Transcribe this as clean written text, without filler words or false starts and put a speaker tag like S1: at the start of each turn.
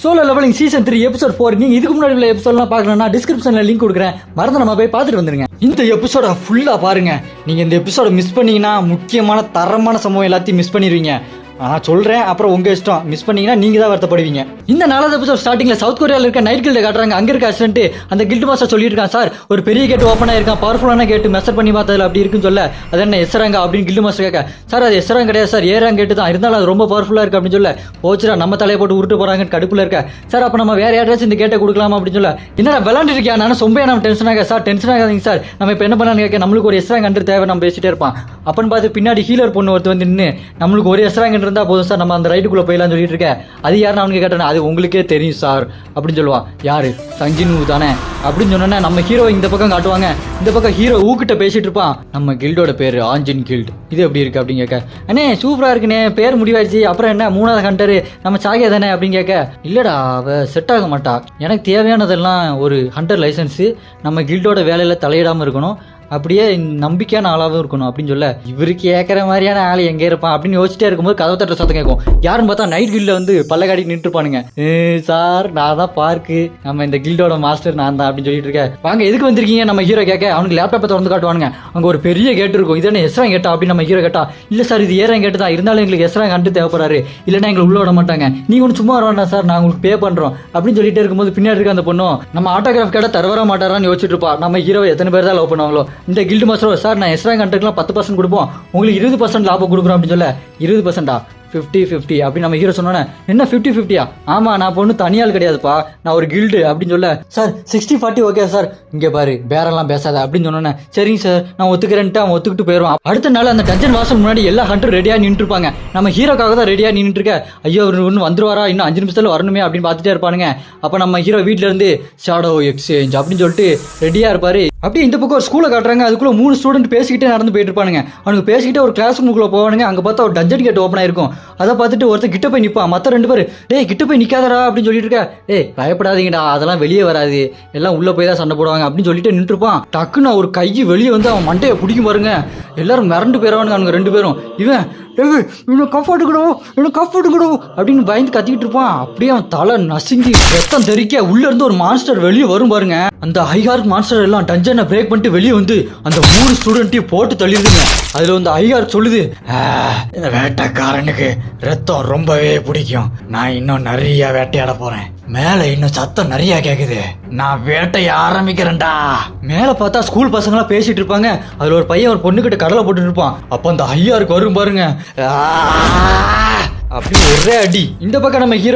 S1: Solo levelling season 3 episode 4 நீங்க இதுக்கு முன்னாடி உள்ள எபிசோட்லாம் பார்க்கலன்னா டிஸ்கிரிப்ஷன்ல லிங்க் கொடுக்குறேன், மறந்து நம்ம போய் பார்த்துட்டு வந்துருங்க. இந்த எபிசோட ஃபுல்லா பாருங்க. நீங்க இந்த எபிசோட மிஸ் பண்ணீங்கன்னா முக்கியமான தரமான சம்பவம் எல்லாத்தையும் மிஸ் பண்ணிடுவீங்க. நான் சொல்றேன், அப்புறம் உங்க இஷ்டம். மிஸ் பண்ணீங்கன்னா நீங்க தான் வருத்தப்படுவீங்க. இந்த 4வது எபிசோட் ஸ்டார்டிங்ல சவுத் கொரியால இருக்க நைட் கில்ட காட்டுறாங்க. அங்க இருக்க அசிஸ்டன்ட் அந்த கில்ட் மாஸ்டர் சொல்லிட்டு இருக்கான், சார் ஒரு பெரிய கேட் ஓப்பன் ஆயிருக்கான், பவர்ஃபுல்லான கேட் மெஷர் பண்ணி பார்த்ததுல அப்படி இருக்குன்னு சொல்ல, அது என்ன எஸ்ராங்க அப்படின்னு கில்ட் மாஸ்டர் கேட்க, சார் அது எஸ்ராங்க கிடையாது சார், ஏறாங்க கேட்டு தான், இருந்தாலும் அது ரொம்ப பவர்ஃபுல்லா இருக்கு அப்படின்னு சொல்ல, போச்சுடா நம்ம தலையை போட்டு உருட்டு போறாங்க கடுப்புல இருக்க. சார் அப்ப நம்ம வேற யாராச்சும் இந்த கேட்டை கொடுக்கலாமா அப்படின்னு சொல்ல, என்னடா விளாண்டு இருக்கியா, நானும் சொம்பையா நம்ம டென்ஷன் ஆக. சார் டென்ஷன் ஆகாதீங்க சார், நம்ம இப்ப என்ன பண்ணலாம்னு கேட்க, நம்மளுக்கு ஒரு எஸ்ராங்க கண்டு தேவை, நம்ம பேசிட்டே இருப்பான். அப்பன்னு பார்த்து பின்னாடி ஹீலர் பொண்ணு ஒருத்தர் வந்து நின்று, நம்மளுக்கு ஒரு எஸ்ராங்க இருந்தா போதும் சார், நம்ம அந்த ரைட்டுக்குள்ள போயிடலாம் சொல்லிட்டு இருக்க. அது யாருன்னு அவனுக்கு கேட்டானே, அது உங்களுக்கே தெரியும் சார் அப்படின்னு சொல்லுவான். யாரு, சஞ்சினு தானே அப்படின்னு சொன்னோன்னே நம்ம ஹீரோ இந்த பக்கம் காட்டுவாங்க. இந்த பக்கம் ஹீரோ ஊக்கிட்ட பேசிட்டு இருப்பான். நம்ம கில்டோட பேரு ஆஞ்சின் கில்ட், இது எப்படி இருக்கு அப்படின்னு கேட்க, அண்ணே சூப்பரா இருக்குண்ணே, பேர் முடிவாயிடுச்சு, அப்புறம் என்ன 3வது ஹண்டரு நம்ம சாகியா தானே அப்படின்னு கேட்க, இல்லடா அவ செட் ஆக மாட்டா, எனக்கு தேவையானதெல்லாம் ஒரு ஹண்டர் லைசன்ஸு, நம்ம கில்டோட வேலையில தலையிடாம இருக்கணும், அப்படியே நம்பிக்கையான ஆளாகவும் இருக்கணும் அப்படின்னு சொல்ல, இவருக்கு கேட்குற மாதிரியான ஆள் எங்கே இருப்பான் அப்படின்னு யோசிச்சிட்டே இருக்கும்போது கதவு தட்டுற சத்தம் கேட்கும். யாருன்னு பார்த்தா நைட் கில்ல வந்து பல்லக்காடி நின்று இருப்பானுங்க. சார் நான் தான் பார்க்கு, நம்ம இந்த கில்டோட மாஸ்டர் நான் தான் அப்படின்னு சொல்லிட்டு இருக்கேன். வாங்க எதுக்கு வந்திருக்கீங்க நம்ம ஹீரோ கேட்க, அவனுக்கு லேப்டாப்பை திறந்து காட்டுவானுங்க. அங்கே ஒரு பெரிய கேட்டு இருக்கும். இது என்ன எஸ்ராங்க கேட்டா அப்படின்னு நம்ம ஹீரோ கேட்டா, இல்லை சார் இது ஏறாங்க கேட்டு தான், இருந்தாலும் எங்களுக்கு எஸ்ராங்க கண்டு தேவைப்படுறாரு, இல்லைன்னா எங்களை உள்ள விட மாட்டாங்க, நீங்க ஒன்று சும்மா வரவேண்டா சார், நான் உங்களுக்கு பே பண்ணுறோம் அப்படின்னு சொல்லிட்டு இருக்கும்போது பின்னாடி இருக்க அந்த பொண்ணும் நம்ம ஆட்டோகிராஃப் கேட்டால் தரவர மாட்டாரான்னு யோசிச்சுட்டு இருப்பா. நம்ம ஹீரோவை எத்தனை பேர் தான் லவ் பண்ணுவாங்களோ. இந்த கில்டு மாஸ்டர், சார் நான் எஸ்ராங்க கண்டுக்கலாம் 10% கொடுப்போம், உங்களுக்கு 20% லாபம் கொடுக்குறோம் அப்படின்னு சொல்ல, 20%ஆ 50-50 அப்படின்னு நம்ம ஹீரோ சொன்னோன்னே, என்ன 50-50யா, ஆமா நான் பொண்ணு தனியால் கிடையாதுப்பா, நான் ஒரு கில்டு அப்படின்னு சொல்ல, சார் 60-40 ஓகே சார், இங்கே பாரு பேரெல்லாம் பேசாத அப்படின்னு சொன்னோன்னே, சரிங்க சார் நான் ஒத்துக்கிறேன்ட்டு அவன் ஒத்துக்கிட்டு போயிடுவான். அடுத்த நாள் அந்த டஞ்சன் வாசல் முன்னாடி எல்லா ஹண்டரும் ரெடியாக நின்று இருப்பாங்க. நம்ம ஹீரோக்காக தான் ரெடியாக நின்றுட்டு இருக்க. ஐயோ அவர் ஒன்று வந்துருவாரா, இன்னும் 5 நிமிஷத்துல வரணுமே அப்படின்னு பார்த்துட்டே இருப்பானுங்க. அப்போ நம்ம ஹீரோ வீட்டில இருந்து ஷாடோ எக்ஸ்சேஞ்ச் அப்படின்னு சொல்லிட்டு ரெடியாக இருப்பாரு. அப்படியே இந்த பக்கம் ஒரு ஸ்கூலை காட்டுறாங்க. அதுக்குள்ள 3 ஸ்டூடெண்ட் பேசிக்கிட்டே நடந்து போயிட்டு இருப்பானுங்க. அவனுக்கு பேசிக்கிட்டே ஒரு கிளாஸ் ரூமுக்குள்ள போவானுங்க. அங்கே பார்த்தா ஒரு டஞ்சன் கேட் ஓப்பன் ஆயிருக்கும். அதை பார்த்துட்டு ஒருத்தர் கிட்ட போய் நிற்பான். மற்ற 2 பேர், டேய் கிட்ட போய் நிற்காதடா அப்படின்னு சொல்லிட்டு இருக்க, டேய் பயப்படாதீங்கடா அதெல்லாம் வெளியே வராது, எல்லாம் உள்ள போய் தான் சண்டை போடுவாங்க அப்படின்னு சொல்லிட்டு நின்றுப்பான். டக்குன்னு ஒரு கை வெளியே வந்து அவன் மண்டையை பிடிக்கும் பாருங்க. எல்லாரும் மிரண்டு போயிடுவானுங்க அவனுங்க 2 பேரும். இவன் இன்னும் கம்ஃபர்ட்டுக்கிடும் அப்படின்னு பயந்து கத்திக்கிட்டு இருப்பான். அப்படியே அவன் தலை நசுங்கி ரத்தம் தெறிக்க உள்ள இருந்து ஒரு மான்ஸ்டர் வெளியே வரும் பாருங்க. அந்த ஹைகார்க் மான்ஸ்டர் எல்லாம் டஞ்சனை பிரேக் பண்ணிட்டு வெளியே வந்து அந்த 3 ஸ்டூடெண்ட்டையும் போட்டு தள்ளிடுதுங்க. அதுல வந்து ஹைகார்க் சொல்லுது, இந்த வேட்டைக்காரனுக்கு ரத்தம் ரொம்பவே பிடிக்கும், நான் இன்னும் நிறைய வேட்டையாட போறேன், மேல இன்னும் சத்தம் நிறைய கேக்குது, நான் வேட்டைய ஆரம்பிக்கிறேன்டா. மேல பார்த்தா ஸ்கூல் பசங்களாம் பேசிட்டு இருப்பாங்க. அதுல ஒரு பையன் ஒரு பொண்ணுகிட்ட கடலை போட்டுட்டு இருப்பான். அப்ப அந்த ஹையாருக்கு வரும் பாருங்க, அப்படி ஒரே அடி. இந்த பக்கம் நம்ம ஹீரோ